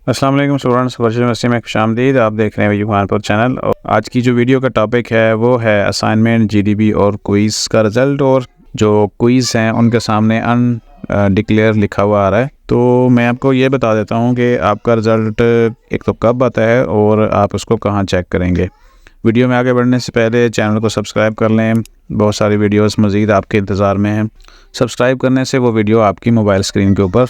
अस्सलाम वालेकुम students, virtual university में खुशामदीद। आप देख रहे हैं युगानपुर चैनल। और आज की जो वीडियो का टॉपिक है वो है असाइनमेंट, जीडीबी और क्विज़ का रिज़ल्ट। और जो क्विज़ हैं उनके सामने अनडिक्लेयर लिखा हुआ आ रहा है। तो मैं आपको ये बता देता हूँ कि आपका रिज़ल्ट एक तो कब आता है और आप उसको कहाँ चेक करेंगे। वीडियो में आगे बढ़ने से पहले चैनल को सब्सक्राइब कर लें। बहुत सारी वीडियोस मज़ीद आपके इंतज़ार में हैं। सब्सक्राइब करने से वो वीडियो आपकी मोबाइल स्क्रीन के ऊपर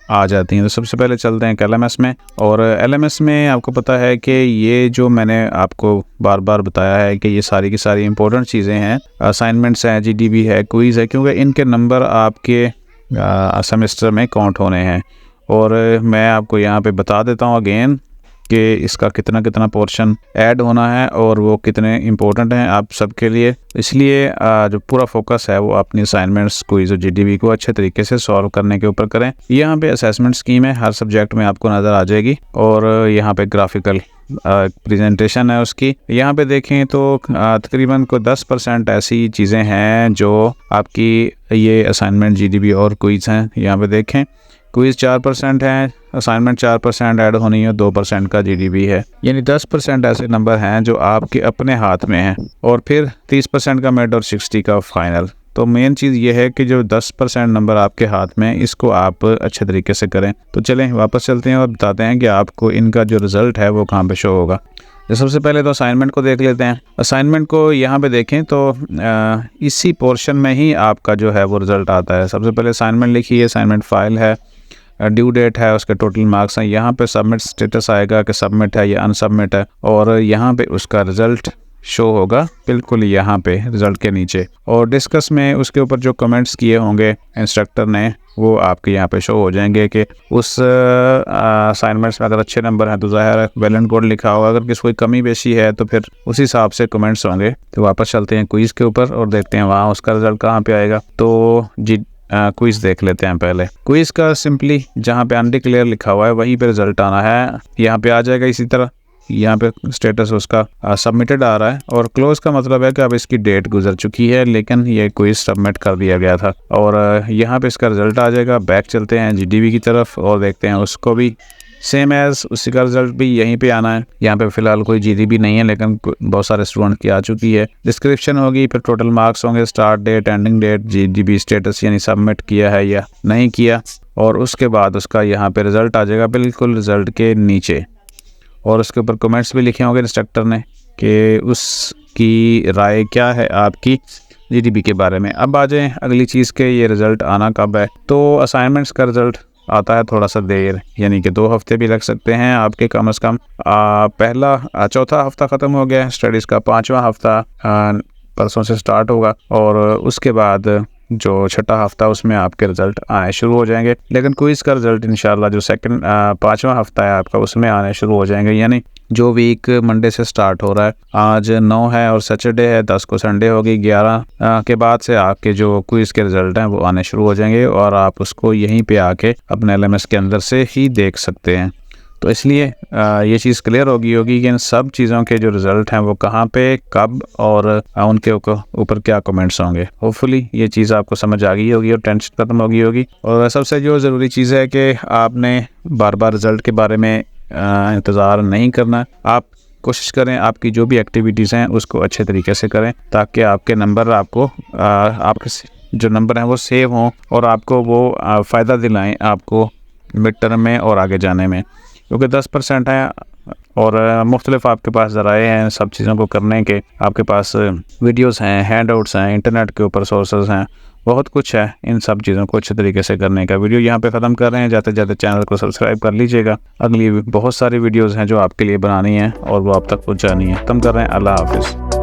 आ जाती हैं। तो सबसे पहले चलते हैं LMS में। और LMS में आपको पता है कि ये जो मैंने आपको बार बार बताया है कि ये सारी की सारी इंपॉर्टेंट चीज़ें हैं। असाइनमेंट्स हैं, जीडीबी है, क्विज़ है, क्योंकि इनके नंबर आपके सेमेस्टर में काउंट होने हैं। और मैं आपको यहाँ पे बता देता हूँ अगेन कि इसका कितना कितना पोर्शन ऐड होना है और वो कितने इम्पोर्टेंट हैं आप सबके लिए। इसलिए जो पूरा फोकस है वो अपनी असाइनमेंट्स, क्विज़ और जीडीबी को अच्छे तरीके से सॉल्व करने के ऊपर करें। यहाँ पे असेसमेंट स्कीम है, हर सब्जेक्ट में आपको नज़र आ जाएगी। और यहाँ पे ग्राफिकल प्रेजेंटेशन है उसकी। यहाँ पे देखें तो तकरीबन को 10% ऐसी चीज़ें हैं जो आपकी ये असाइनमेंट, जीडीबी और क्विज़ हैं। यहाँ पे देखें क्विज़ 4% है, असाइनमेंट 4% ऐड होनी है, 2% का जीडीबी है। यानी 10% ऐसे नंबर हैं जो आपके अपने हाथ में हैं। और फिर 30% का मिड और 60 का फाइनल। तो मेन चीज़ ये है कि जो 10% नंबर आपके हाथ में, इसको आप अच्छे तरीके से करें। तो चलें वापस चलते हैं और बताते हैं कि आपको इनका जो रिज़ल्ट है वो कहाँ पे शो होगा। तो सबसे पहले तो असाइनमेंट को देख लेते हैं। असाइनमेंट को यहाँ पे देखें तो इसी पोर्शन में ही आपका जो है वो रिज़ल्ट आता है। सबसे पहले असाइनमेंट लिखिए, असाइनमेंट फ़ाइल है, ड्यू डेट है, उसके टोटल मार्क्स हैं। यहाँ पे सबमिट स्टेटस आएगा कि सबमिट है या अनसबमिट है। और यहाँ पे उसका रिज़ल्ट शो होगा बिल्कुल यहाँ पे रिज़ल्ट के नीचे। और डिस्कस में उसके ऊपर जो कमेंट्स किए होंगे इंस्ट्रक्टर ने वो आपके यहाँ पे शो हो जाएंगे कि उस असाइनमेंट्स में अगर अच्छे नंबर हैं तो ज़ाहिर है वेल एंड गुड लिखा होगा। अगर किसी कोई कमी बेशी है तो फिर उस हिसाब से कमेंट्स होंगे। तो वापस चलते हैं क्विज़ के ऊपर और देखते हैं वहाँ उसका रिज़ल्ट कहाँ पे आएगा। तो क्विज़ देख लेते हैं पहले। क्विज़ का सिंपली जहाँ पे अनडिक्लेयर लिखा हुआ है वहीं पे रिज़ल्ट आना है। यहाँ पे आ जाएगा इसी तरह। यहाँ पे स्टेटस उसका सबमिटेड आ रहा है। और क्लोज का मतलब है कि अब इसकी डेट गुजर चुकी है लेकिन ये क्विज़ सबमिट कर दिया गया था। और यहाँ पे इसका रिज़ल्ट आ जाएगा। बैक चलते हैं जीडीबी की तरफ और देखते हैं उसको भी सेम एज़ उसी का रिज़ल्ट भी यहीं पे आना है। यहाँ पे फ़िलहाल कोई जीडीबी नहीं है लेकिन बहुत सारे स्टूडेंट की आ चुकी है। डिस्क्रिप्शन होगी, फिर टोटल मार्क्स होंगे, start date, ending date, GDB status यानी सबमिट किया है या नहीं किया। और उसके बाद उसका यहाँ पे रिज़ल्ट आ जाएगा बिल्कुल रिज़ल्ट के नीचे। और उसके ऊपर कमेंट्स भी लिखे होंगे इंस्ट्रक्टर ने कि उसकी राय क्या है आपकी जीडीबी के बारे में। अब आ जाएँ अगली चीज़ के ये रिज़ल्ट आना कब है। तो असाइनमेंट्स का रिज़ल्ट आता है थोड़ा सा देर, यानी कि 2 हफ्ते भी लग सकते हैं आपके कम से कम। चौथा हफ्ता ख़त्म हो गया स्टडीज़ का, 5वां हफ्ता परसों से स्टार्ट होगा। और उसके बाद जो छठा हफ्ता उसमें आपके रिज़ल्ट आने शुरू हो जाएंगे। लेकिन क्विज़ का रिज़ल्ट इंशाल्लाह जो 5वां हफ्ता है आपका उसमें आने शुरू हो जाएंगे। यानी जो वीक मंडे से स्टार्ट हो रहा है, आज 9 है और सैटरडे है, 10 को संडे होगी, 11 के बाद से आपके जो क्विज़ के रिज़ल्ट हैं वो आने शुरू हो जाएंगे। और आप उसको यहीं पे आके अपने LMS के अंदर से ही देख सकते हैं। तो इसलिए ये चीज़ क्लियर होगी कि इन सब चीज़ों के जो रिज़ल्ट हैं वो कहाँ पे, कब और उनके ऊपर क्या कमेंट्स होंगे। होपफुली ये चीज़ आपको समझ आ गई होगी और टेंशन ख़त्म हो गई होगी। और सबसे जो ज़रूरी चीज़ है कि आपने बार बार रिज़ल्ट के बारे में इंतज़ार नहीं करना। आप कोशिश करें आपकी जो भी एक्टिविटीज़ हैं उसको अच्छे तरीके से करें ताकि आपके नंबर आपके जो नंबर हैं वो सेव हों और आपको वो फ़ायदा दिलाएं आपको मिड टर्म में और आगे जाने में। क्योंकि 10% है और मुख्तलिफ आपके पास ज़राए हैं सब चीज़ों को करने के। आपके पास वीडियोस हैं, हैंडआउट्स हैं, इंटरनेट के ऊपर सोर्सेज हैं, बहुत कुछ है इन सब चीज़ों को अच्छे तरीके से करने का। वीडियो यहाँ पे ख़त्म कर रहे हैं, जाते जाते चैनल को सब्सक्राइब कर लीजिएगा। अगली बहुत सारी वीडियोज़ हैं जो आपके लिए बनानी है और वो आप तक पहुँचानी है। ख़त्म कर रहे हैं। अल्लाह हाफिज़।